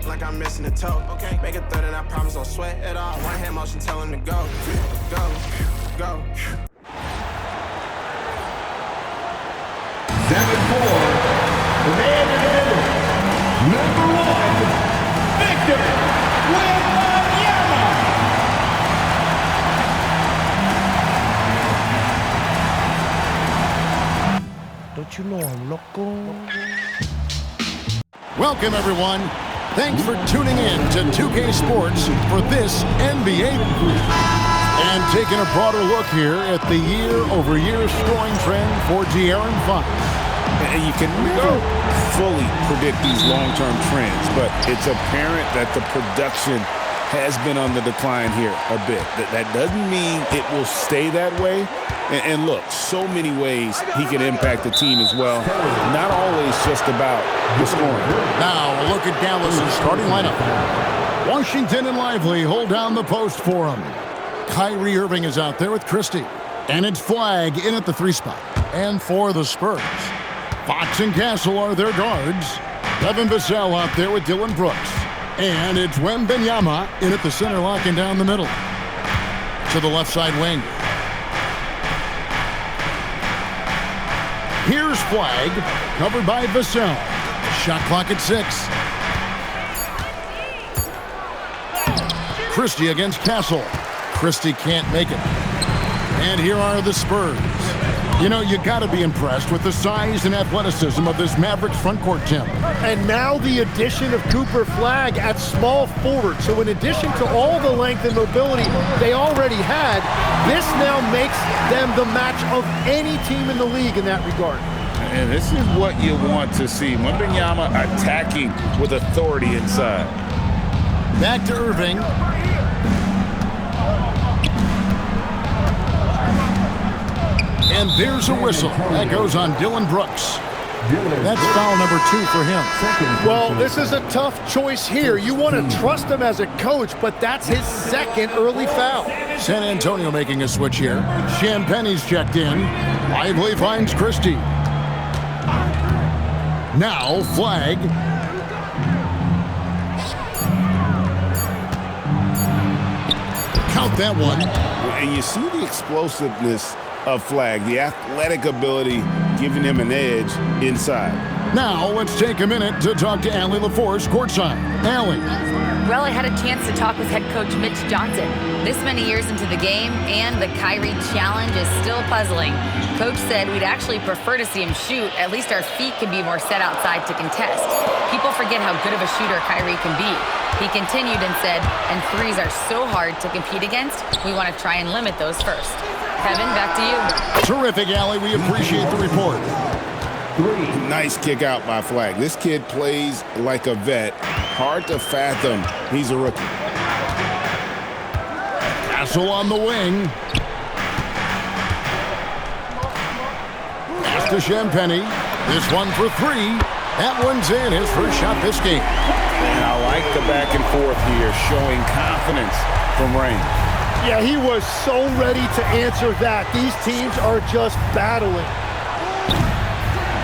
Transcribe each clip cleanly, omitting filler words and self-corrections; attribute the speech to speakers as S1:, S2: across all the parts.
S1: like I'm missing a toe. Okay, make a third and I promise I'll sweat at all. One hand motion, tell him to go, go, go.
S2: 7-4, the man in the middle, number 1, Victor Wembanyama.
S3: Don't you know I'm loco?
S4: Welcome, everyone. Thanks for tuning in to 2K Sports for this NBA. And taking a broader look here at the year-over-year scoring trend for De'Aaron Fox.
S5: And you can never fully predict these long-term trends, but it's apparent that the production has been on the decline here a bit. That doesn't mean it will stay that way. And look, so many ways he can impact the team as well. Not always just about the scoring.
S4: Now a look at Dallas' starting lineup. Washington and Lively hold down the post for him. Kyrie Irving is out there with Christie. And it's Flag in at the 3 spot. And for the Spurs, Fox and Castle are their guards. Devin Vassell out there with Dylan Brooks. And it's Wembanyama in at the center, locking down the middle. To the left side wing. Here's Flag, covered by Vassell. Shot clock at 6. Christie against Castle. Christie can't make it. And here are the Spurs. You know, you got to be impressed with the size and athleticism of this Mavericks front court, Tim.
S3: And now the addition of Cooper Flag at small forward. So in addition to all the length and mobility they already had, this now makes them the match of any team in the league in that regard.
S5: And this is what you want to see. Wembanyama attacking with authority inside.
S4: Back to Irving. And there's a whistle. That goes on Dylan Brooks. That's foul number 2 for him.
S3: Well, this is a tough choice here. You want to trust him as a coach, but that's his second early foul.
S4: San Antonio making a switch here. Champagne's checked in. Lively finds Christie. Now Flag. Count that one.
S5: And you see the explosiveness of Flag, the athletic ability giving him an edge inside.
S4: Now let's take a minute to talk to Allie LaForce courtside. Allie.
S6: Well, I had a chance to talk with head coach Mitch Johnson. This many years into the game, and the Kyrie challenge is still puzzling. Coach said we'd actually prefer to see him shoot. At least our feet can be more set outside to contest. People forget how good of a shooter Kyrie can be. He continued and said, and threes are so hard to compete against, we want to try and limit those first. Kevin, back to you.
S4: Terrific, Allie. We appreciate the report.
S5: Nice kick out by Flag. This kid plays like a vet. Hard to fathom he's a rookie.
S4: Castle on the wing. Pass to Champagnie. This one for 3. That one's in. His first shot this game.
S5: And I like the back and forth here, showing confidence from Rain.
S3: Yeah, he was so ready to answer that. These teams are just battling.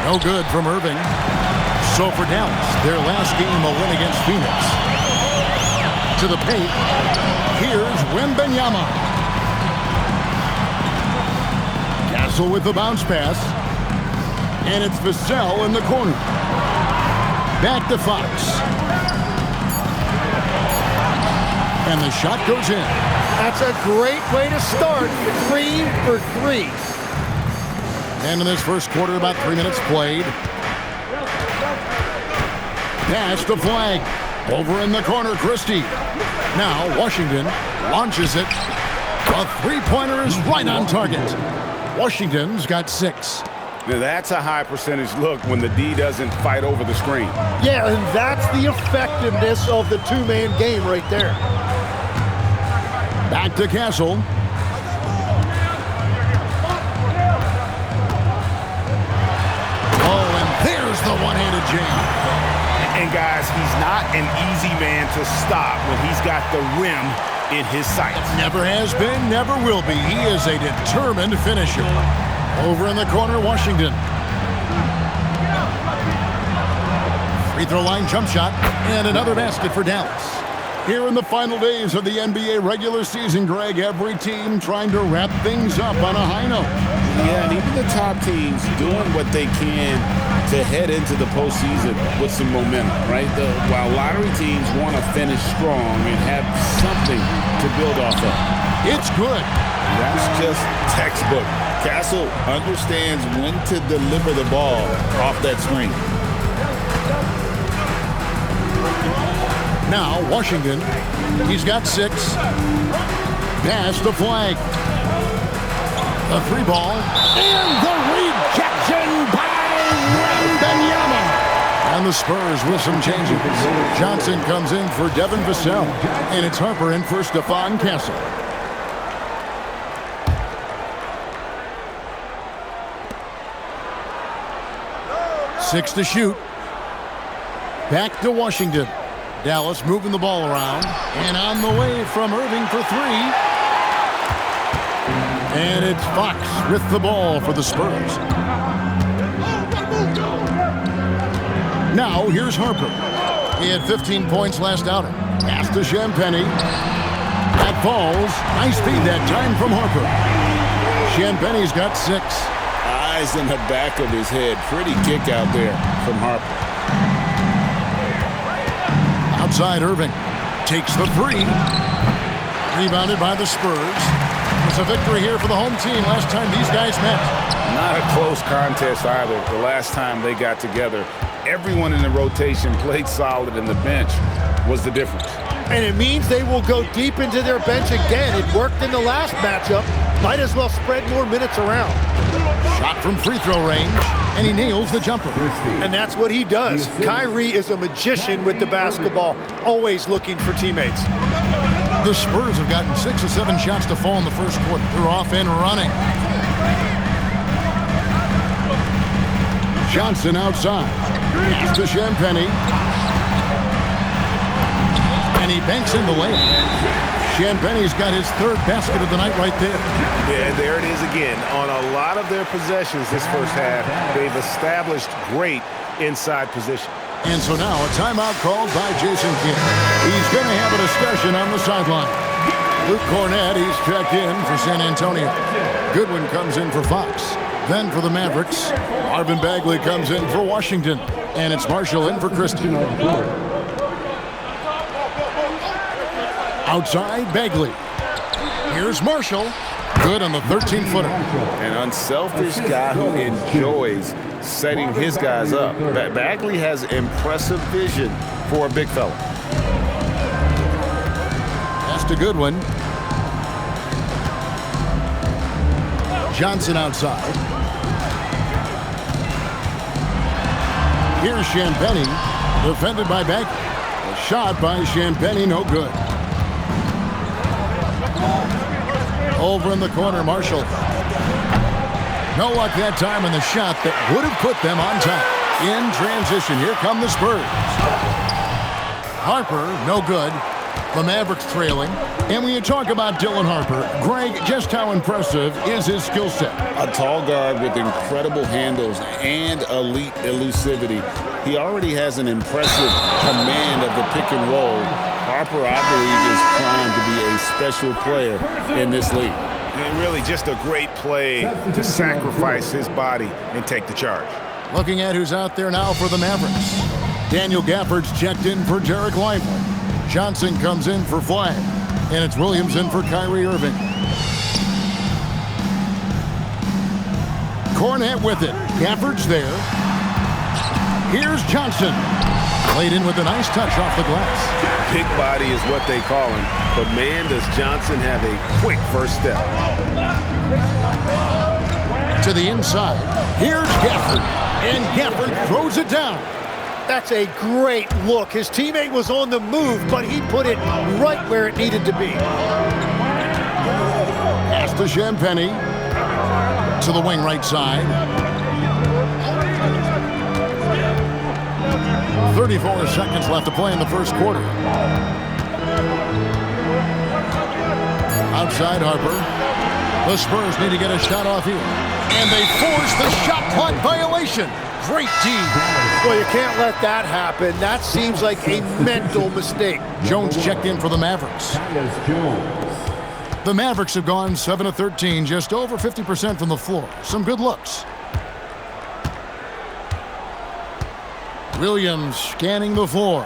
S4: No good from Irving. So for Dallas, their last game a win against Phoenix. To the paint. Here's Wembanyama. Castle with the bounce pass. And it's Vassell in the corner. Back to Fox. And the shot goes in.
S3: That's a great way to start. 3 for 3.
S4: And in this first quarter, about 3 minutes played. Pass to Flag. Over in the corner, Christie. Now Washington launches it. A three-pointer is right on target. Washington's got 6.
S5: Now that's a high percentage look when the D doesn't fight over the screen.
S3: Yeah, and that's the effectiveness of the two-man game right there.
S4: Back to Castle. Oh, and there's the one-handed jam.
S5: And guys, he's not an easy man to stop when he's got the rim in his sights.
S4: Never has been, never will be. He is a determined finisher. Over in the corner, Washington. Free throw line jump shot, and another basket for Dallas. Here in the final days of the NBA regular season, Greg, every team trying to wrap things up on a high note.
S5: Yeah, and even the top teams doing what they can to head into the postseason with some momentum, right? While lottery teams want to finish strong and have something to build off of.
S4: It's good.
S5: That's just textbook. Castle understands when to deliver the ball off that screen.
S4: Now, Washington, he's got 6. Pass to Flag. The 3 ball. And the rejection by Wembanyama. And the Spurs with some changes. Johnson comes in for Devin Vassell. And it's Harper in for Stephon Castle. Six to shoot. Back to Washington. Dallas moving the ball around. And on the way from Irving for 3. And it's Fox with the ball for the Spurs. Now here's Harper. He had 15 points last outing. Pass to Champagnie. That falls. Nice feed that time from Harper. Champagnie's got 6.
S5: Eyes in the back of his head. Pretty kick out there from Harper.
S4: Outside Irving. Takes the 3. Rebounded by the Spurs. It's a victory here for the home team last time these guys met.
S5: Not a close contest either. The last time they got together, everyone in the rotation played solid, and the bench was the difference.
S3: And it means they will go deep into their bench again. It worked in the last matchup. Might as well spread more minutes around.
S4: Shot from free throw range, and he nails the jumper.
S3: And that's what he does. Kyrie is a magician with the basketball, always looking for teammates.
S4: The Spurs have gotten 6 or 7 shots to fall in the first quarter. They're off and running. Johnson outside. Pass to Champagnie. And he banks in the lane. Champagnie's got his 3rd basket of the night right there.
S7: Yeah, there it is again. On a lot of their possessions this first half, they've established great inside position.
S4: And so now a timeout called by Jason Kidd. He's going to have a discussion on the sideline. Luke Cornett, he's checked in for San Antonio. Goodwin comes in for Fox. Then for the Mavericks, Marvin Bagley comes in for Washington. And it's Marshall in for Christie. Outside Bagley. Here's Marshall. Good on the 13-footer.
S5: An unselfish guy who enjoys setting his guys up. Bagley has impressive vision for a big fella.
S4: That's a good one. Johnson outside. Here's Champagnie, defended by Bagley. A shot by Champagnie, no good. Over in the corner, Marshall. No luck that time in the shot that would have put them on top. In transition, here come the Spurs. Harper, no good. The Mavericks trailing. And when you talk about Dylan Harper, Greg, just how impressive is his skill set?
S5: A tall guard with incredible handles and elite elusivity. He already has an impressive command of the pick and roll. Harper, I believe, is primed to be a special player in this league.
S7: And really just a great play to sacrifice his body and take the charge.
S4: Looking at who's out there now for the Mavericks. Daniel Gafford's checked in for Derek Lively. Johnson comes in for Flag. And it's Williams in for Kyrie Irving. Cornett with it. Gafford's there. Here's Johnson. Played in with a nice touch off the glass.
S7: Big body is what they call him, but man, does Johnson have a quick first step.
S4: To the inside. Here's Gafford. And Gafford throws it down.
S3: That's a great look. His teammate was on the move, but he put it right where it needed to be.
S4: Pass to Champagnie. To the wing right side. 34 seconds left to play in the first quarter. Outside Harper. The Spurs need to get a shot off here. And they force the shot clock violation. Great D.
S3: Well, you can't let that happen. That seems like a mental mistake.
S4: Jones checked in for the Mavericks. The Mavericks have gone 7 of 13, just over 50% from the floor. Some good looks. Williams scanning the floor.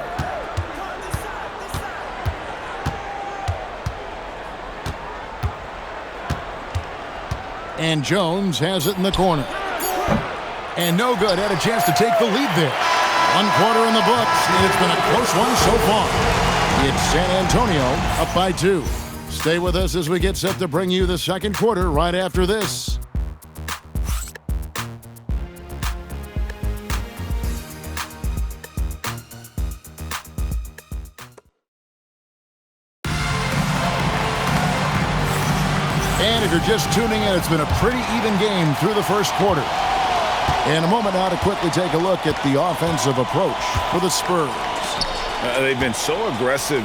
S4: And Jones has it in the corner. And no good. Had a chance to take the lead there. 1 quarter in the books, and it's been a close one so far. It's San Antonio up by 2. Stay with us as we get set to bring you the second quarter right after this. And if you're just tuning in, it's been a pretty even game through the first quarter. In a moment now to quickly take a look at the offensive approach for the Spurs.
S5: They've been so aggressive,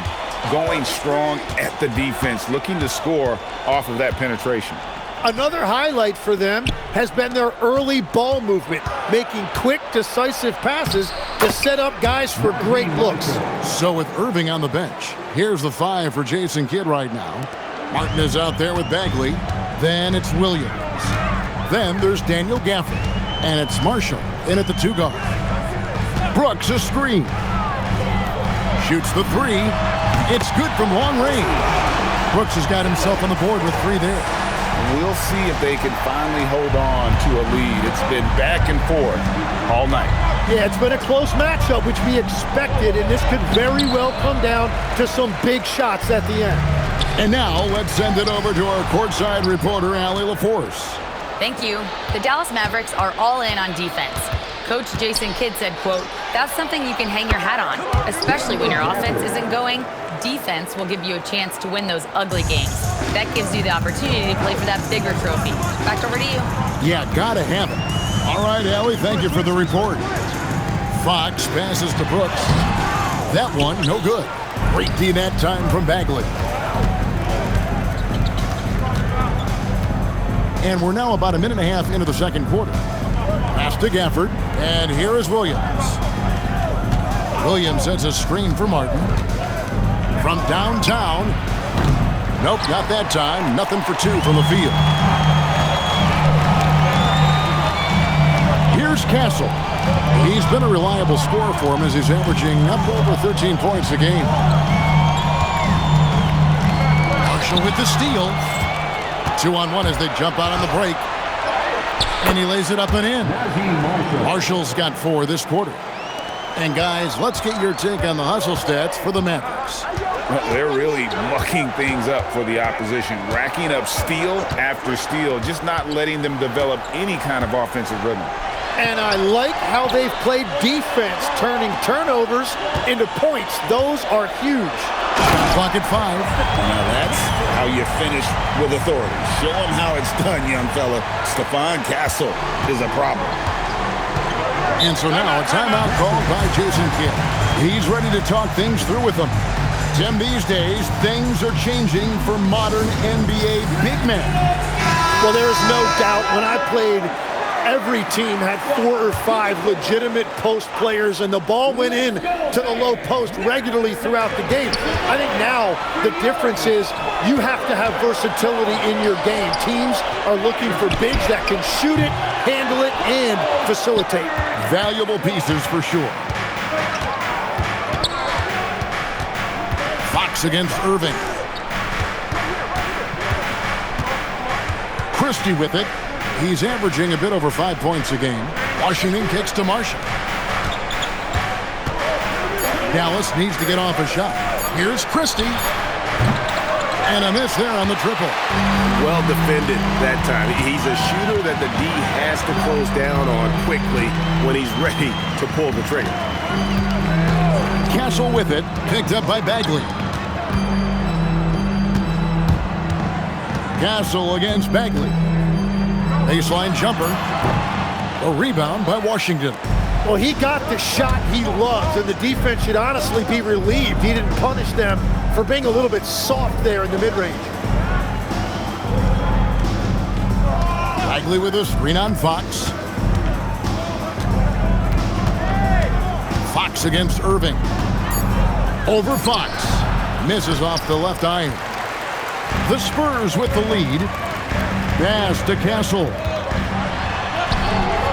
S5: going strong at the defense, looking to score off of that penetration.
S3: Another highlight for them has been their early ball movement, making quick, decisive passes to set up guys for great looks.
S4: So with Irving on the bench, here's the 5 for Jason Kidd right now. Martin is out there with Bagley. Then it's Williams. Then there's Daniel Gafford. And it's Marshall in at the 2 guard. Brooks a screen. Shoots the 3. It's good from long range. Brooks has got himself on the board with 3 there.
S5: We'll see if they can finally hold on to a lead. It's been back and forth all night.
S3: Yeah, it's been a close matchup, which we expected, and this could very well come down to some big shots at the end.
S4: And now let's send it over to our courtside reporter, Allie LaForce.
S6: Thank you. The Dallas Mavericks are all in on defense. Coach Jason Kidd said, quote, "That's something you can hang your hat on, especially when your offense isn't going. Defense will give you a chance to win those ugly games. That gives you the opportunity to play for that bigger trophy." Back over to you.
S4: Yeah, gotta have it. All right, Allie, thank you for the report. Fox passes to Brooks. That one, no good. Great D that time from Bagley. And we're now about a minute and a half into the second quarter. Pass to Gafford, and here is Williams. Williams sets a screen for Martin. From downtown. Nope, not that time. Nothing for 2 from the field. Here's Castle. He's been a reliable scorer for him as he's averaging up over 13 points a game. Marshall with the steal. 2-on-1 as they jump out on the break. And he lays it up and in. Marshall's got 4 this quarter. And guys, let's get your take on the hustle stats for the Mavericks.
S5: They're really mucking things up for the opposition, racking up steal after steal, just not letting them develop any kind of offensive rhythm.
S3: And I like how they've played defense, turning turnovers into points. Those are huge.
S4: Clock at 5.
S5: Now that's how you finish with authority. Show them how it's done, young fella. Stephon Castle is a problem.
S4: And so now a timeout called by Jason Kidd. He's ready to talk things through with them. Tim, these days, things are changing for modern NBA big men.
S3: Well, there is no doubt when I played, every team had 4 or 5 legitimate post players, and the ball went in to the low post regularly throughout the game. I think now the difference is you have to have versatility in your game. Teams are looking for bigs that can shoot it, handle it, and facilitate.
S4: Valuable pieces for sure. Fox against Irving. Christie with it. He's averaging a bit over 5 points a game. Washington kicks to Marshall. Dallas needs to get off a shot. Here's Christie. And a miss there on the triple.
S7: Well defended that time. He's a shooter that the D has to close down on quickly when he's ready to pull the trigger.
S4: Castle with it, picked up by Bagley. Castle against Bagley. Baseline jumper. A rebound by Washington.
S3: Well, he got the shot he loves, and the defense should honestly be relieved he didn't punish them for being a little bit soft there in the mid-range.
S4: Bagley with a screen on Fox. Fox against Irving. Over Fox. Misses off the left iron. The Spurs with the lead. Pass to Castle.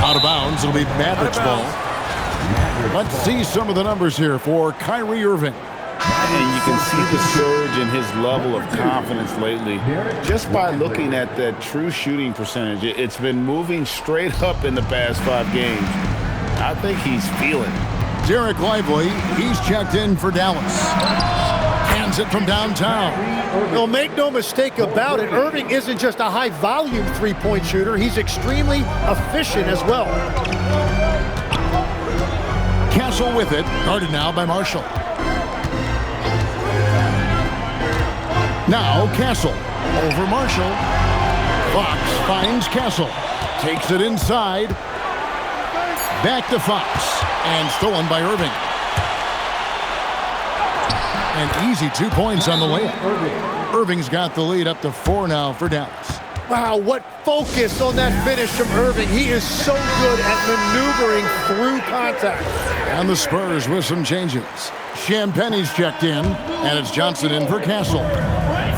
S4: Out of bounds. It'll be Mavericks ball. Let's see some of the numbers here for Kyrie Irving.
S5: And you can see the surge in his level of confidence lately just by looking at that true shooting percentage. It's been moving straight up in the past 5 games. I think he's feeling it.
S4: Derek Lively, he's checked in for Dallas. Hands it from downtown.
S3: Well, make no mistake about it, Irving isn't just a high-volume three-point shooter. He's extremely efficient as well.
S4: Castle with it, guarded now by Marshall. Now Castle over Marshall. Fox finds Castle. Takes it inside. Back to Fox. And stolen by Irving. An easy 2 points on the layup. Irving's got the lead up to 4 now for Dallas.
S3: Wow, what focus on that finish from Irving. He is so good at maneuvering through contact.
S4: And the Spurs with some changes. Champagne's checked in, and it's Johnson in for Castle.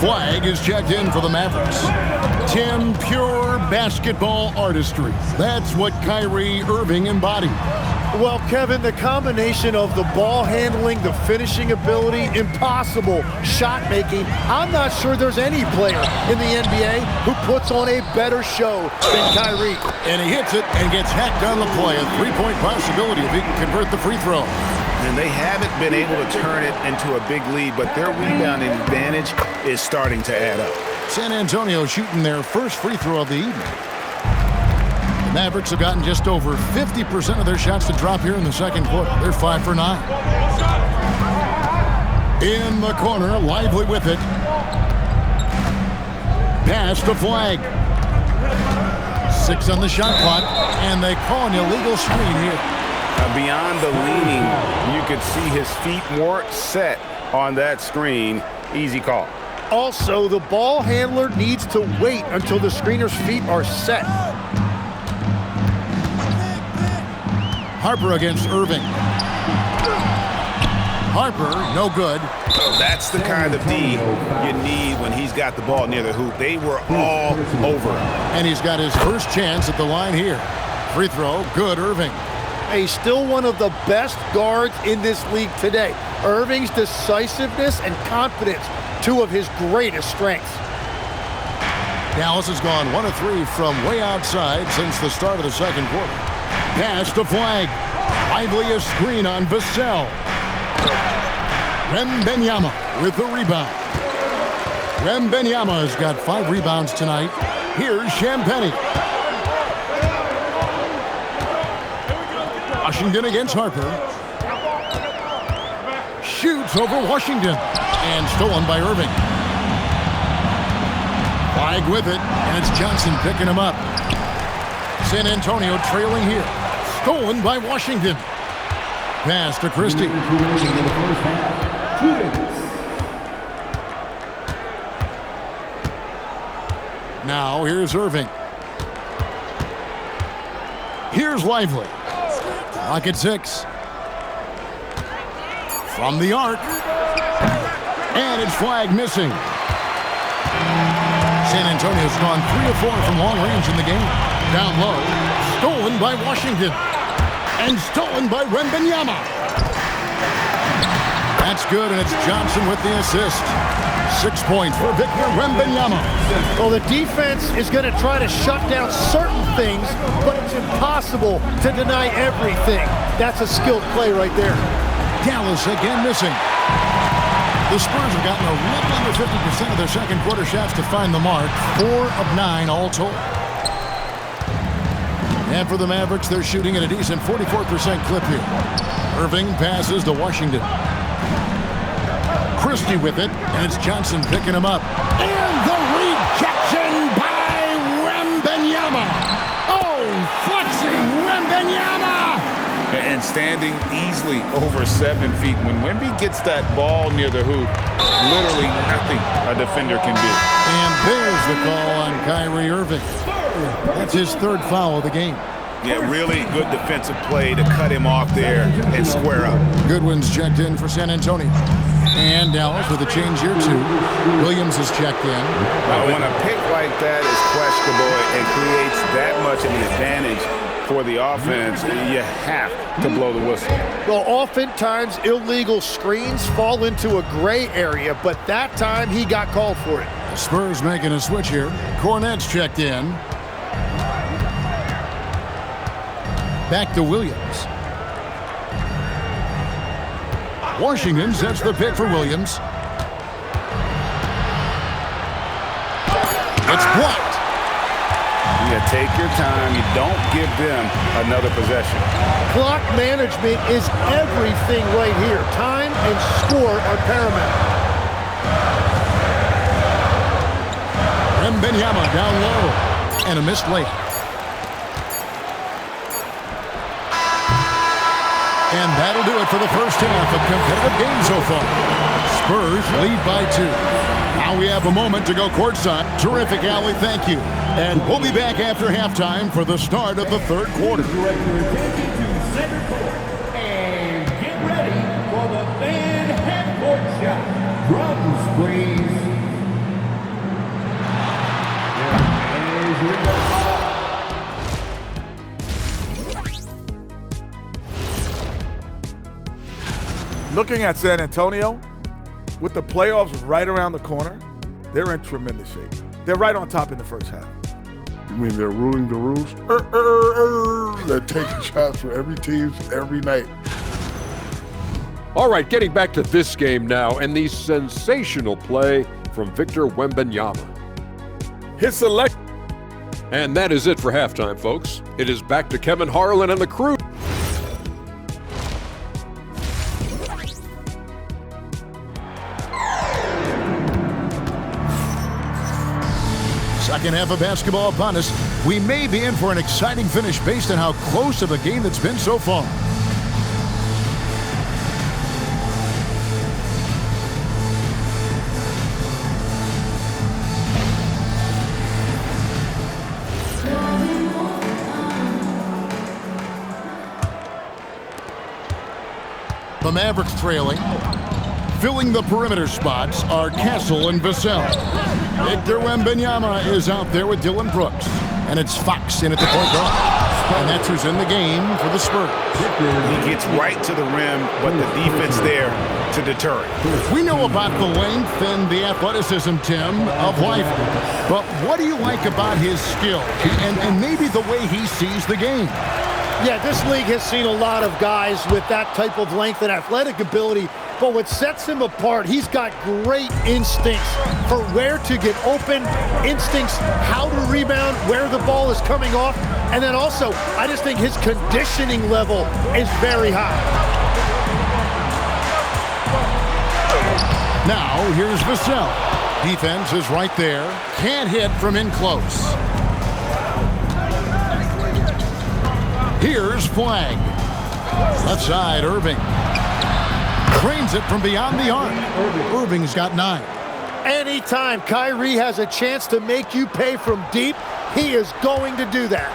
S4: Flag is checked in for the Mavericks. Tim, pure basketball artistry. That's what Kyrie Irving embodied.
S3: Well, Kevin, the combination of the ball handling, the finishing ability, impossible shot making. I'm not sure there's any player in the NBA who puts on a better show than Kyrie.
S4: And he hits it and gets hacked on the play. A three-point possibility if he can convert the free throw.
S7: And they haven't been able to turn it into a big lead, but their rebounding advantage is starting to add up.
S4: San Antonio shooting their first free throw of the evening. The Mavericks have gotten just over 50% of their shots to drop here in the second quarter. They're 5 for 9. In the corner, Lively with it. Pass to Flag. 6 on the shot clock, and they call an illegal screen here.
S5: Beyond the leaning, you could see his feet weren't set on that screen. Easy call.
S3: Also, the ball handler needs to wait until the screener's feet are set.
S4: Harper against Irving. Harper, no good.
S7: That's the kind of D you need when he's got the ball near the hoop. They were all over him.
S4: And he's got his first chance at the line here. Free throw, good, Irving.
S3: He's still one of the best guards in this league today. Irving's decisiveness and confidence, 2 of his greatest strengths.
S4: Dallas has gone 1 of 3 from way outside since the start of the second quarter. Pass to Flag. Lively a screen on Vassell. Wembanyama with the rebound. Wembanyama has got 5 rebounds tonight. Here's Champagnie. Washington against Harper. Shoots over Washington. And stolen by Irving. Flag with it, and it's Johnson picking him up. San Antonio trailing here. Stolen by Washington. Pass to Christie. Now here's Irving. Here's Lively. Clock at 6. From the arc. And it's Flag missing. San Antonio's gone 3 of 4 from long range in the game. Down low. Stolen by Washington. And stolen by Wembanyama. That's good, and it's Johnson with the assist. 6 points for Victor Wembanyama.
S3: Well, the defense is going to try to shut down certain things, but it's impossible to deny everything. That's a skilled play right there.
S4: Dallas again missing. The Spurs have gotten a little under 50% of their second quarter shots to find the mark. 4 of 9 all told. And for the Mavericks, they're shooting at a decent 44% clip here. Irving passes to Washington. Christie with it, and it's Johnson picking him up. And the rejection by Wembanyama. Oh, flexing Wembanyama.
S5: And standing easily over 7 feet. When Wemby gets that ball near the hoop, literally nothing a defender can do.
S4: And there's the call on Kyrie Irving. That's his third foul of the game.
S5: Yeah, really good defensive play to cut him off there and square up.
S4: Goodwin's checked in for San Antonio. And Dallas with a change here, too. Williams is checked in.
S5: When a pick like that is questionable and creates that much of an advantage for the offense, you have to blow the whistle.
S3: Well, oftentimes illegal screens fall into a gray area, but that time he got called for it.
S4: The Spurs making a switch here. Cornette's checked in. Back to Williams. Washington sets the pick for Williams. It's blocked.
S5: You take your time. You don't give them another possession.
S3: Clock management is everything right here. Time and score are paramount.
S4: Wembanyama down low. And a missed layup. And that'll do it for the first half of competitive game so far. Spurs lead by 2. Now we have a moment to go courtside. Terrific, Allie. Thank you. And we'll be back after halftime for the start of the third quarter.
S2: Direct your attention to center court. And get ready for the fan half-court shot. Drums, please. And here we go.
S8: Looking at San Antonio, with the playoffs right around the corner, they're in tremendous shape. They're right on top in the first half.
S9: You mean they're ruling the rules? They're taking shots for every team every night.
S10: All right, getting back to this game now, and the sensational play from Victor Wembanyama.
S8: His select.
S10: And that is it for halftime, folks. It is back to Kevin Harlan and the crew.
S4: Second half of basketball upon us. We may be in for an exciting finish based on how close of a game that's been so far. The Mavericks trailing. Filling the perimeter spots are Castle and Vassell. Victor Wembanyama is out there with Dylan Brooks. And it's Fox in at the point guard. And that's who's in the game for the Spurs.
S5: He gets right to the rim, but the defense there to deter it.
S4: We know about the length and the athleticism, Tim, of Lively. But what do you like about his skill and maybe the way he sees the game?
S3: Yeah, this league has seen a lot of guys with that type of length and athletic ability, but what sets him apart, he's got great instincts for where to get open, instincts how to rebound, where the ball is coming off, and then also, I just think his conditioning level is very high.
S4: Now, here's Vassell. Defense is right there. Can't hit from in close. Here's Flag. Left side, Irving. Cranes it from beyond the arc. Irving's got 9.
S3: Anytime Kyrie has a chance to make you pay from deep, he is going to do that.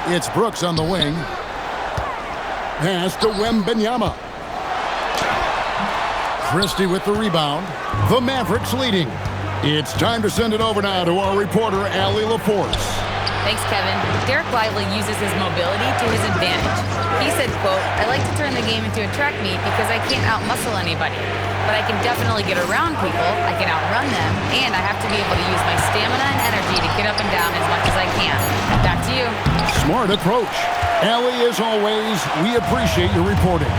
S4: It's Brooks on the wing. Pass to Wembanyama. Christie with the rebound. The Mavericks leading. It's time to send it over now to our reporter, Allie LaForce.
S6: Thanks, Kevin. Derek Lively uses his mobility to his advantage. He said, quote, "I like to turn the game into a track meet because I can't out-muscle anybody. But I can definitely get around people, I can outrun them, and I have to be able to use my stamina and energy to get up and down as much as I can." Back to you.
S4: Smart approach. Allie, as always, we appreciate your reporting.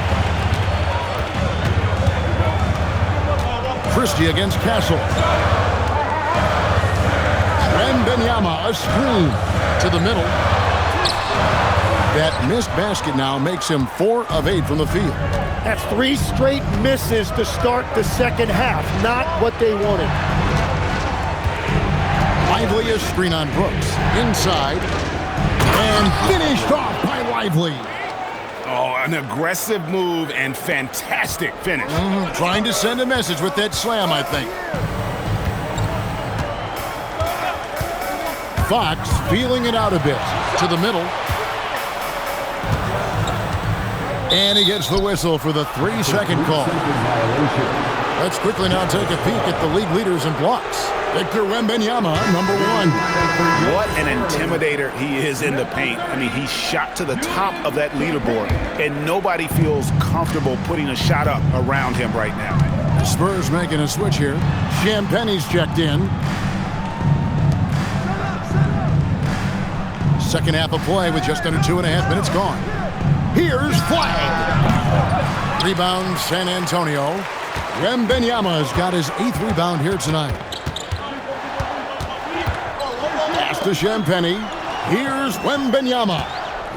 S4: Christie against Castle. Wembanyama, a screen to the middle. That missed basket now makes him 4 of 8 from the field.
S3: That's 3 straight misses to start the second half. Not what they wanted.
S4: Lively a screen on Brooks. Inside. And finished off by Lively.
S5: Oh, an aggressive move and fantastic finish.
S4: Trying to send a message with that slam, I think. Fox feeling it out a bit. To the middle. And he gets the whistle for the 3-second call. Let's quickly now take a peek at the league leaders in blocks. Victor Wembanyama, number 1.
S7: What an intimidator he is in the paint. I mean, he's shot to the top of that leaderboard, and nobody feels comfortable putting a shot up around him right now.
S4: The Spurs making a switch here. Champagne's checked in. Second half of play with just under 2.5 minutes gone. Here's Flag. Rebound, San Antonio. Wembanyama's got his 8th rebound here tonight. Pass to Champagne. Here's Wembanyama.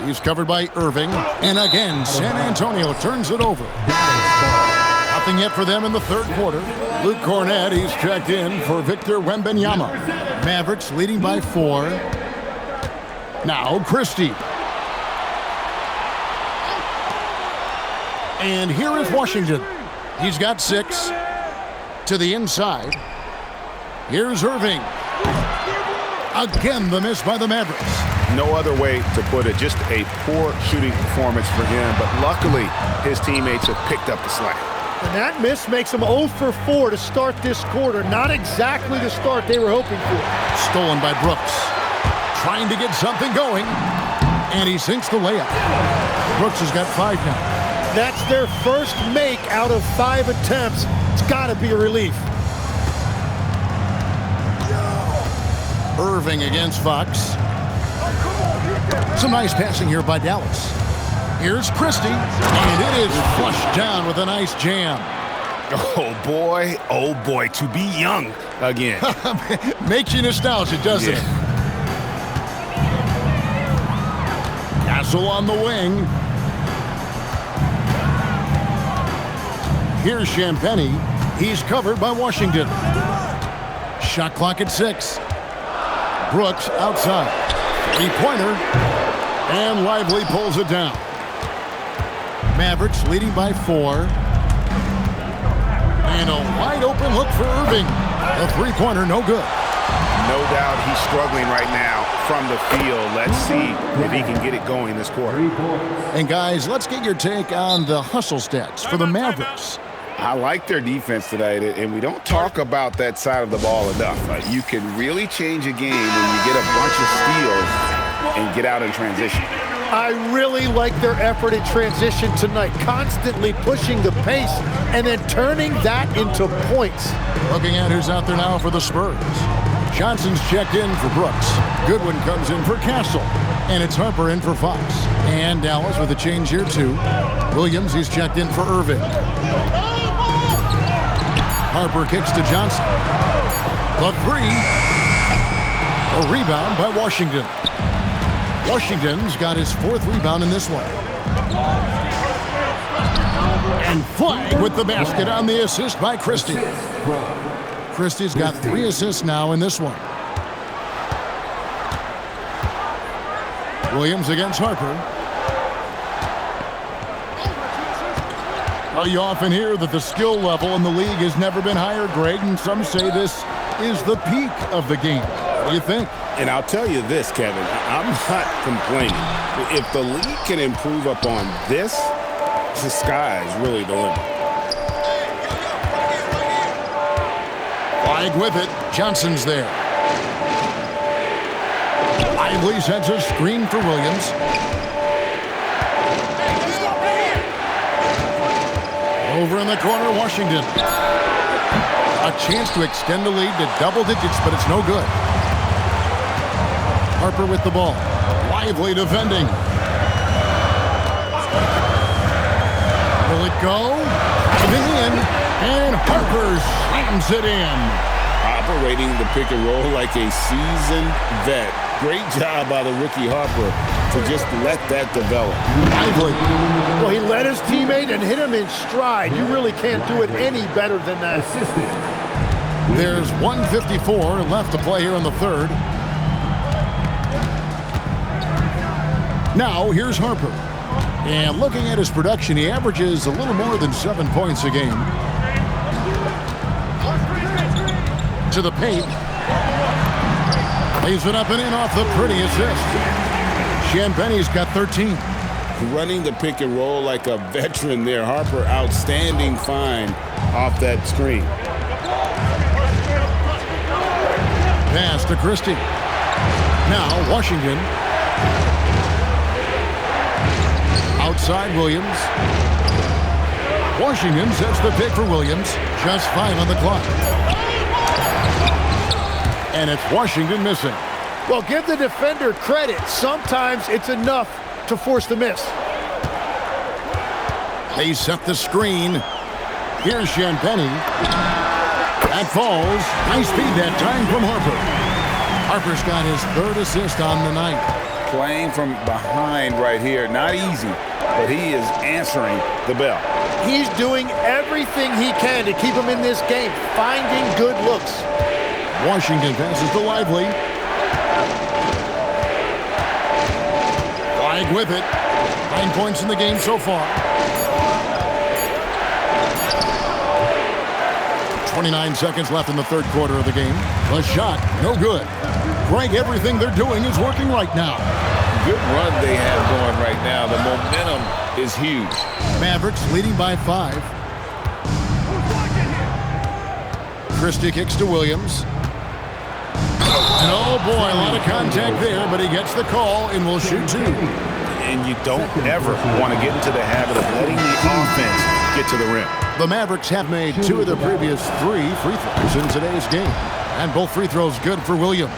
S4: He's covered by Irving. And again, San Antonio turns it over. Nothing yet for them in the third quarter. Luke Cornett, he's checked in for Victor Wembanyama. Mavericks leading by 4. Now Christie. And here is Washington. He's got 6 to the inside. Here's Irving. Again, the miss by the Mavericks.
S7: No other way to put it. Just a poor shooting performance for him. But luckily, his teammates have picked up the slack.
S3: And that miss makes them 0 for 4 to start this quarter. Not exactly the start they were hoping for.
S4: Stolen by Brooks. Trying to get something going. And he sinks the layup. Brooks has got 5 now.
S3: That's their first make out of 5 attempts. It's got to be a relief.
S4: Irving against Fox. Some nice passing here by Dallas. Here's Christie, and it is flushed down with a nice jam.
S7: Oh boy, to be young again.
S4: Makes you nostalgic, doesn't it? Castle on the wing. Here's Champagnie. He's covered by Washington. Shot clock at 6. Brooks outside. 3-pointer. And Lively pulls it down. Mavericks leading by 4. And a wide open look for Irving. A 3-pointer, no good.
S7: No doubt he's struggling right now from the field. Let's see if he can get it going this quarter.
S4: And guys, let's get your take on the hustle stats for the Mavericks.
S5: I like their defense tonight, and we don't talk about that side of the ball enough. You can really change a game when you get a bunch of steals and get out in transition.
S3: I really like their effort in transition tonight, constantly pushing the pace and then turning that into points.
S4: Looking at who's out there now for the Spurs. Johnson's checked in for Brooks. Goodwin comes in for Castle. And it's Harper in for Fox. And Dallas with a change here too. Williams, he's checked in for Irving. Harper kicks to Johnson. The 3. A rebound by Washington. Washington's got his 4th rebound in this one. And Flag with the basket on the assist by Christie. Christie's got 3 assists now in this one. Williams against Harper. Well, you often hear that the skill level in the league has never been higher, Greg, and some say this is the peak of the game. What do you think?
S5: And I'll tell you this, Kevin, I'm not complaining. If the league can improve upon this, the sky is really the limit.
S4: Flag with it. Johnson's there. Lively sends a screen for Williams. Over in the corner, Washington. A chance to extend the lead to double digits, but it's no good. Harper with the ball. Lively defending. Will it go? Diving in, and Harper slams it in.
S5: Operating the pick and roll like a seasoned vet. Great job by the rookie Harper to just let that develop.
S4: Lively.
S3: Well, he led his teammate and hit him in stride. You really can't do it any better than that.
S4: There's 1:54 left to play here in the third. Now, here's Harper. And looking at his production, he averages a little more than 7 points a game. To the paint. Lays it up and in off the pretty assist. Champagne's got 13.
S5: Running the pick and roll like a veteran there. Harper, outstanding find off that screen.
S4: Pass to Christie. Now Washington. Outside Williams. Washington sets the pick for Williams. Just 5 on the clock. And it's Washington missing.
S3: Well, give the defender credit. Sometimes it's enough to force the miss.
S4: They set the screen. Here's Champagny. That falls. Nice feed that time from Harper. Harper's got his 3rd assist on the night.
S5: Playing from behind right here. Not easy, but he is answering the bell.
S3: He's doing everything he can to keep him in this game, finding good looks.
S4: Washington passes to Lively. Flag with it. 9 points in the game so far. 29 seconds left in the 3rd quarter of the game. The shot, no good. Greg, everything they're doing is working right now.
S5: Good run they have going right now. The momentum is huge.
S4: Mavericks leading by 5. Christie kicks to Williams. And oh boy, a lot of contact there, but he gets the call and will shoot 2.
S7: And you don't ever want to get into the habit of letting the offense get to the rim.
S4: The Mavericks have made 2 of the previous 3 free throws in today's game. And both free throws good for Williams.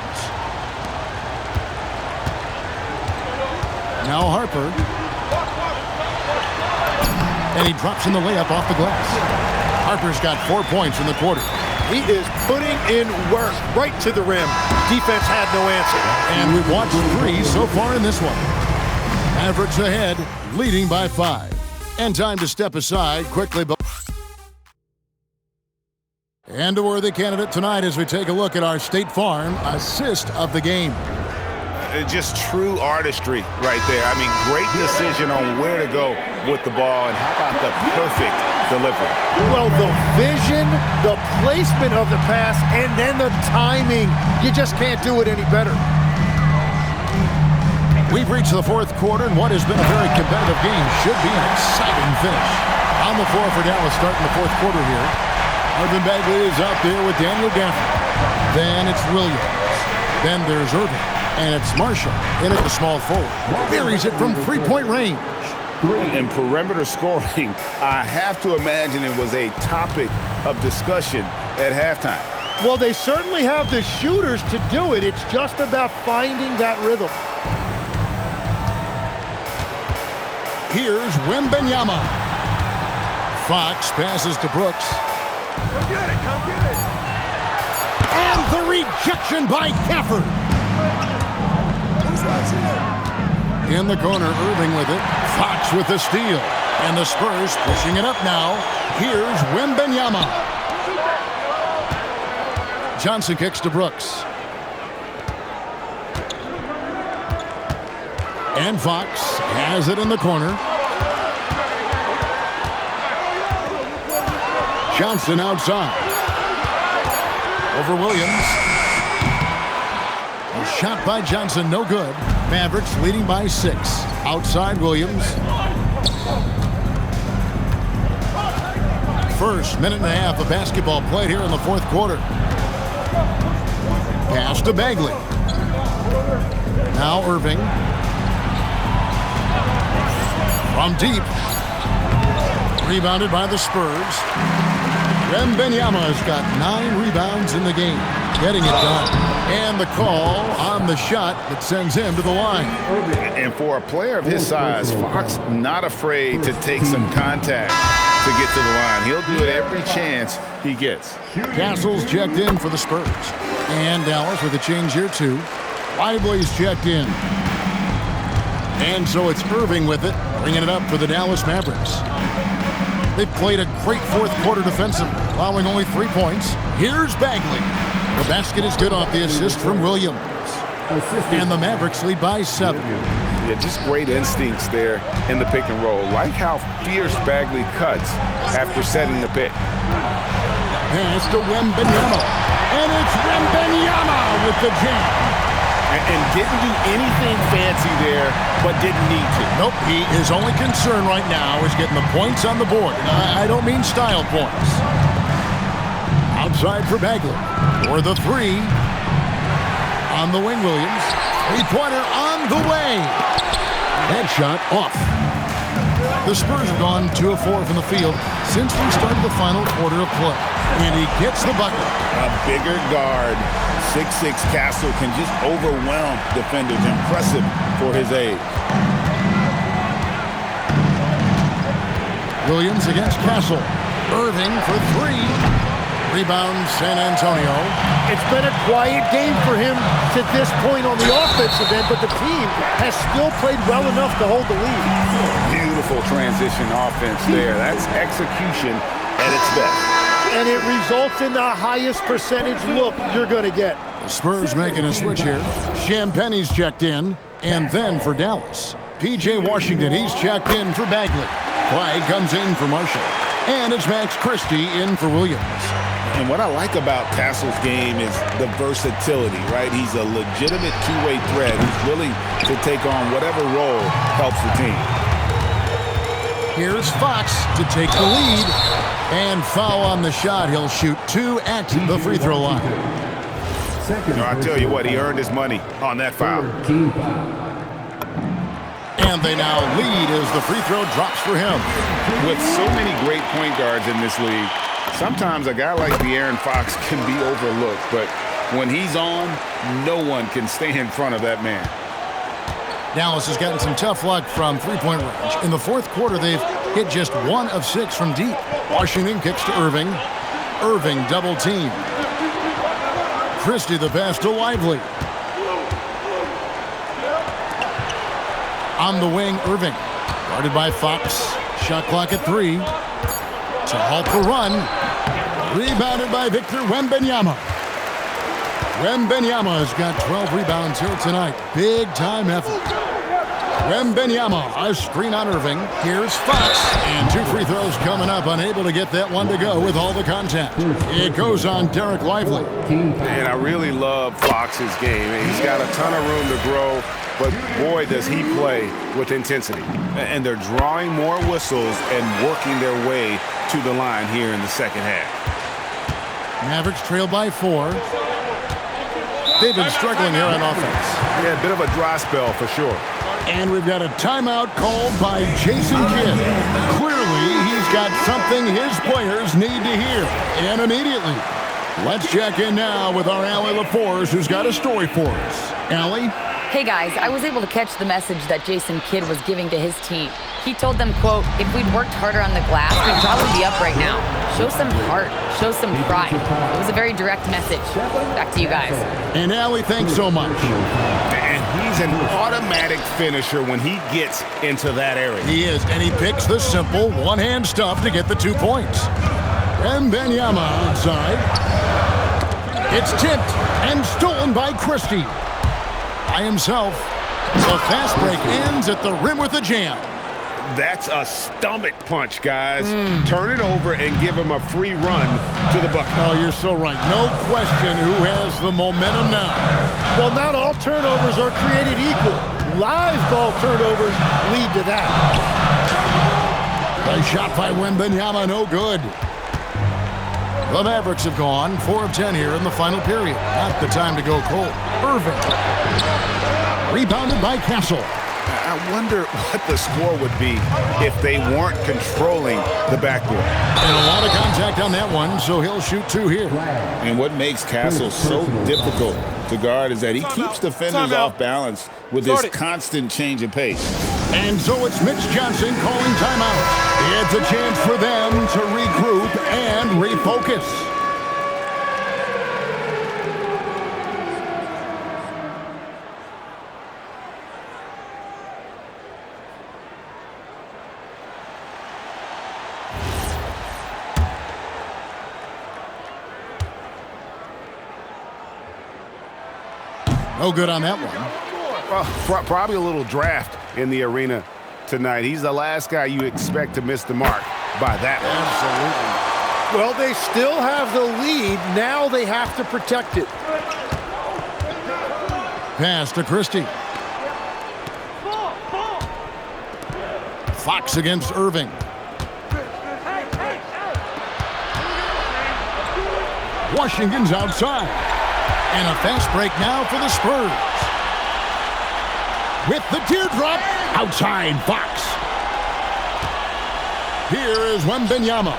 S4: Now Harper. And he drops in the layup off the glass. Harper's got 4 points in the quarter.
S3: He is putting in work right to the rim. Defense had no answer.
S4: And we've watched 3 so far in this one. Mavericks ahead, leading by 5. And time to step aside quickly. And a worthy candidate tonight as we take a look at our State Farm assist of the game.
S7: Just true artistry right there. I mean, great decision on where to go with the ball, and how about the perfect delivery?
S3: Well, the vision, the placement of the pass, and then the timing. You just can't do it any better.
S4: We've reached the 4th quarter, and what has been a very competitive game should be an exciting finish. On the floor for Dallas starting the 4th quarter here. Marvin Bagley is out there with Daniel Gafford. Then it's Williams. Then there's Irving. And it's Marshall in at the small forward. Buries it from 3-point range.
S5: And perimeter scoring, I have to imagine it was a topic of discussion at halftime.
S3: Well, they certainly have the shooters to do it. It's just about finding that rhythm.
S4: Here's Wembanyama. Fox passes to Brooks.
S8: Come get it, come get it.
S4: And the rejection by Gafford. In the corner, Irving with it. Fox with the steal. And the Spurs pushing it up now. Here's Wembanyama. Johnson kicks to Brooks. And Fox has it in the corner. Johnson outside. Over Williams. A shot by Johnson, no good. Mavericks leading by 6. Outside Williams. First minute and a half of basketball played here in the 4th quarter. Pass to Bagley. Now Irving. From deep. Rebounded by the Spurs. Wembanyama's got 9 rebounds in the game. Getting it done. And the call on the shot that sends him to the line.
S7: And for a player of his size, Fox not afraid to take some contact to get to the line. He'll do it every chance he gets.
S4: Castle's checked in for the Spurs. And Dallas with a change here too. Lively's checked in. And so it's Irving with it, bringing it up for the Dallas Mavericks. They've played a great 4th quarter defensively, allowing only 3 points. Here's Bagley. The basket is good off the assist from Williams. And the Mavericks lead by 7.
S5: Yeah, just great instincts there in the pick and roll. Like how fierce Bagley cuts after setting the pick.
S4: Pass to Wembanyama. And it's Wembanyama with the jam.
S7: and didn't do anything fancy there, but didn't need to.
S4: Nope, his only concern right now is getting the points on the board. And I don't mean style points. Outside for Bagley. For the three. On the wing, Williams. Three-pointer on the way. Headshot off. The Spurs have gone 2 of 4 from the field since we started the final quarter of play. And he gets the bucket.
S7: A bigger guard, 6'6" Castle, can just overwhelm defenders. Impressive for his age.
S4: Williams against Castle. Irving for three. Rebound, San Antonio.
S3: It's been a quiet game for him to this point on the offensive end, but the team has still played well enough to hold the lead.
S7: Beautiful transition offense there. That's execution at its best.
S3: And it results in the highest percentage look you're going to get.
S4: The Spurs making a switch here. Champagne's checked in, and then for Dallas. P.J. Washington, he's checked in for Bagley. Clyde comes in for Marshall. And it's Max Christie in for Williams.
S7: And what I like about Castle's game is the versatility, right? He's a legitimate two-way threat who's willing to take on whatever role helps the team.
S4: Here's Fox to take the lead. And foul on the shot. He'll shoot 2 at the free throw line.
S7: I tell you what, he earned his money on that foul.
S4: And they now lead as the free throw drops for him.
S7: With so many great point guards in this league, sometimes a guy like De'Aaron Fox can be overlooked, but when he's on, no one can stay in front of that man.
S4: Dallas has gotten some tough luck from three-point range. In the fourth quarter, they've hit just 1 of 6 from deep. Washington kicks to Irving. Irving double team. Christie the pass to Lively. On the wing, Irving. Guarded by Fox. Shot clock at 3. To halt the run. Rebounded by Victor Wembanyama. Wembanyama has got 12 rebounds here tonight. Big time effort. Wembanyama, a screen on Irving. Here's Fox. And 2 free throws coming up. Unable to get that one to go with all the contact. It goes on Derek Lively.
S7: And I really love Fox's game. He's got a ton of room to grow, but boy, does he play with intensity. And they're drawing more whistles and working their way to the line here in the second half.
S4: Mavericks trail by 4. They've been struggling here on offense.
S7: Yeah, a bit of a dry spell for sure.
S4: And we've got a timeout called by Jason Kidd. Clearly, he's got something his players need to hear. And immediately, let's check in now with our Allie LaForce, who's got a story for us. Allie?
S6: Hey guys, I was able to catch the message that Jason Kidd was giving to his team. He told them, quote, if we'd worked harder on the glass, we'd probably be up right now. Show some heart, show some pride. It was a very direct message. Back to you guys.
S4: And Allie, thanks so much.
S7: And he's an automatic finisher when he gets into that area.
S4: He is, and he picks the simple one-hand stuff to get the 2 points. Wembanyama outside. It's tipped and stolen by Christie. By himself. The fast break ends at the rim with a jam.
S7: That's a stomach punch, guys. Turn it over and give him a free run to the bucket.
S4: Oh, you're so right. No question who has the momentum now.
S3: Well, not all turnovers are created equal. Live ball turnovers lead to that.
S4: A shot by Wembanyama, no good. The Mavericks have gone 4 of 10 here in the final period. Not the time to go cold. Irving. Rebounded by Castle.
S7: I wonder what the score would be if they weren't controlling the backboard.
S4: And a lot of contact on that one, so he'll shoot 2 here.
S7: And what makes Castle so difficult to guard is that he keeps defenders off balance with this constant change of pace.
S4: And so it's Mitch Johnson calling timeout. It's a chance for them to regroup and refocus. No good on that one.
S7: Well, probably a little draft in the arena tonight. He's the last guy you expect to miss the mark by that one.
S3: Absolutely. Well, they still have the lead. Now they have to protect it.
S4: Pass to Christie. Fox against Irving. Washington's outside. And a fast break now for the Spurs. With the teardrop, outside Fox. Here is Wembanyama.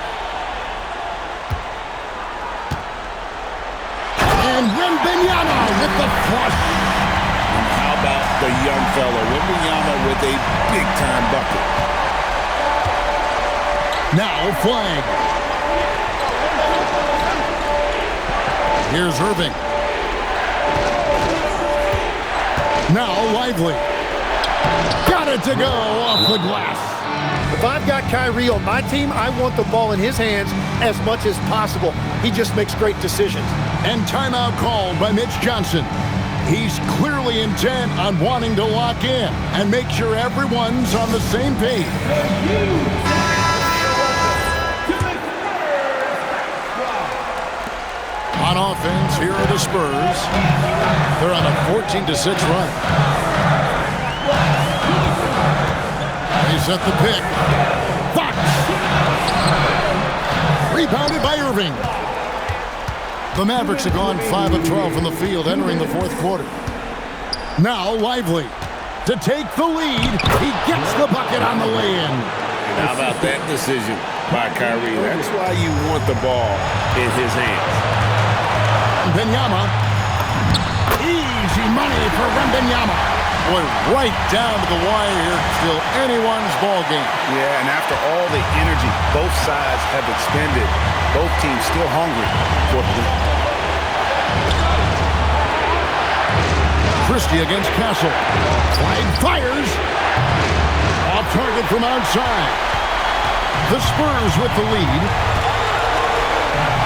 S4: And Wembanyama with the flush.
S5: And how about the young fella, Wembanyama with a big-time bucket.
S4: Now Flag. Here's Irving. Now Lively. Got it to go off the glass.
S3: If I've got Kyrie on my team, I want the ball in his hands as much as possible. He just makes great decisions.
S4: And timeout called by Mitch Johnson. He's clearly intent on wanting to lock in and make sure everyone's on the same page. On offense, here are the Spurs. They're on a 14-6 run. They set the pick. Fox! Rebounded by Irving. The Mavericks have gone 5 of 12 from the field entering the fourth quarter. Now Lively to take the lead. He gets the bucket on the lay-in.
S5: How about that decision by Kyrie? That's why you want the ball in his hands.
S4: Wembanyama. Easy money for Wembanyama. Boy, right down to the wire here. Still anyone's ball game.
S5: Yeah, and after all the energy both sides have expended, both teams still hungry for the win.
S4: Christie against Castle. Flag fires. Off target from outside. The Spurs with the lead.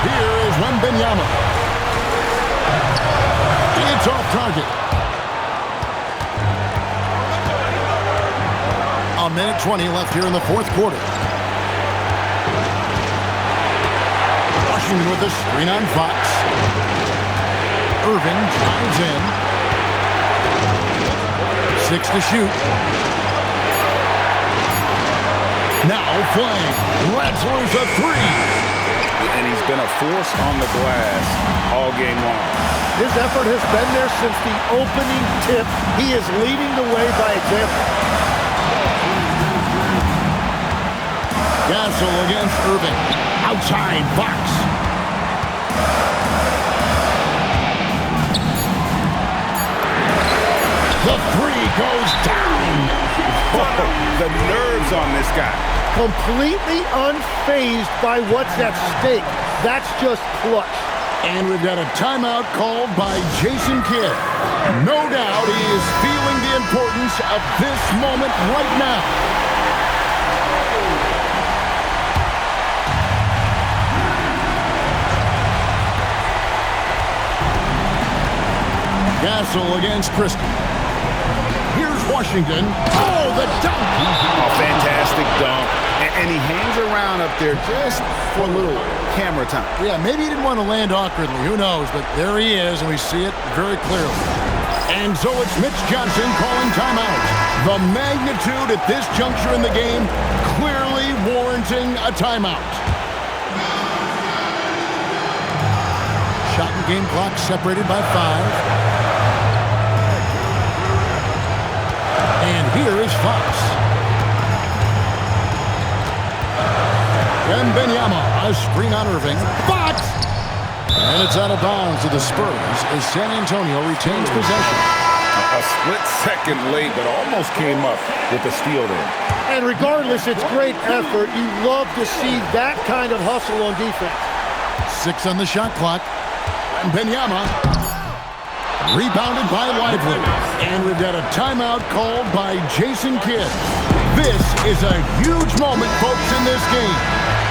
S4: Here is Wembanyama. It's off target. A minute 20 left here in the fourth quarter. Washington with a screen on Fox. Irving drives in. 6 to shoot. Now Flame lets loose a 3.
S5: And he's been a force on the glass all game long.
S3: His effort has been there since the opening tip. He is leading the way by example.
S4: Gasol against Irving. Outside Fox. The 3 goes down.
S5: The nerves on this guy.
S3: Completely unfazed by what's at stake. That's just clutch.
S4: And we've got a timeout called by Jason Kidd. No doubt he is feeling the importance of this moment right now. Gasol against Christie. Here's Washington. Oh, the dunk!
S5: A fantastic dunk. And he hangs around up there just for a little camera time.
S4: Yeah, maybe he didn't want to land awkwardly. Who knows? But there he is, and we see it very clearly. And so it's Mitch Johnson calling timeout. The magnitude at this juncture in the game clearly warranting a timeout. Shot and game clock separated by 5. And here is Fox. Wembanyama, a screen on Irving. Fox! And it's out of bounds to the Spurs as San Antonio retains possession.
S5: A split second late, but almost came up with the steal there.
S3: And regardless, it's great effort. You love to see that kind of hustle on defense.
S4: 6 on the shot clock. Wembanyama. Rebounded by Lively. And we've got a timeout called by Jason Kidd. This is a huge moment, folks, in this game.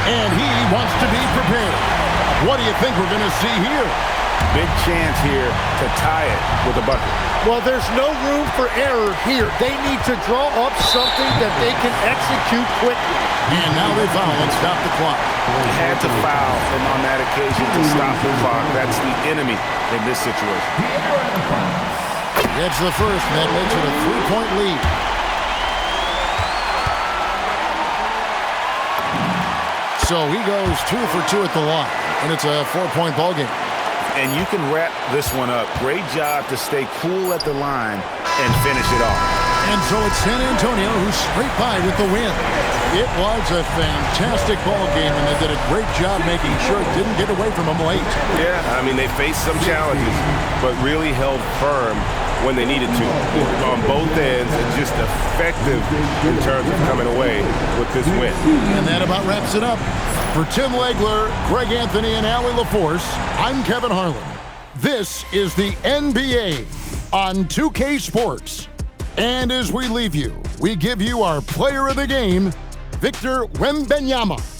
S4: And he wants to be prepared. What do you think we're going to see here?
S5: Big chance here to tie it with a bucket.
S3: Well, there's no room for error here. They need to draw up something that they can execute quickly.
S4: And now they foul and stop the clock.
S5: He had to foul him on that occasion to stop the clock. That's the enemy in this situation.
S4: Gets the first, and that makes it a 3-point lead. So he goes 2 for 2 at the line, and it's a 4-point ball game.
S7: And you can wrap this one up. Great job to stay cool at the line and finish it off.
S4: And so it's San Antonio who's straight by with the win. It was a fantastic ball game, and they did a great job making sure it didn't get away from them late.
S7: Yeah, I mean, they faced some challenges, but really held firm when they needed to on both ends, and just effective in terms of coming away with this win.
S4: And that about wraps it up. For Tim Legler, Greg Anthony, and Allie LaForce, I'm Kevin Harlan. This is the NBA on 2K Sports. And as we leave you, we give you our player of the game, Victor Wembanyama.